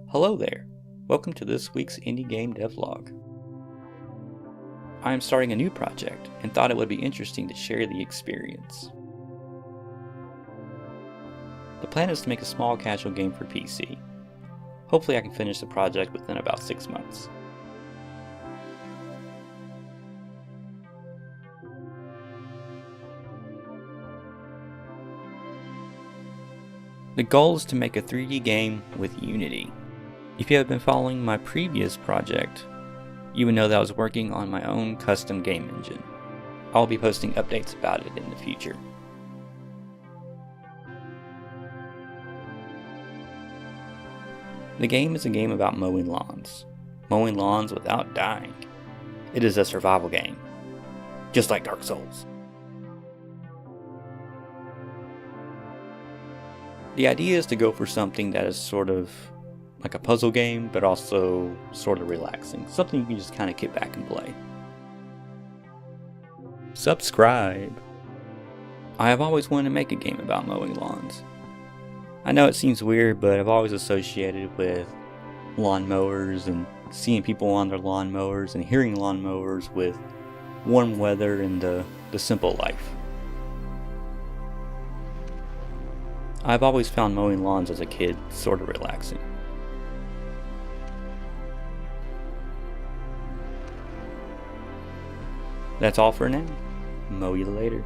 Hello there, welcome to this week's Indie Game Devlog. I am starting a new project and thought it would be interesting to share the experience. The plan is to make a small casual game for PC. Hopefully I can finish the project within about 6 months. The goal is to make a 3D game with Unity. If you have been following my previous project, you would know that I was working on my own custom game engine. I'll be posting updates about it in the future. The game is a game about mowing lawns. Mowing lawns without dying. It is a survival game, just like Dark Souls. The idea is to go for something that is sort of like a puzzle game, but also sort of relaxing. Something you can just kind of kick back and play. Subscribe! I have always wanted to make a game about mowing lawns. I know it seems weird, but I've always associated with lawn mowers and seeing people on their lawn mowers and hearing lawn mowers with warm weather and the simple life. I've always found mowing lawns as a kid sort of relaxing. That's all for now. Mow you later.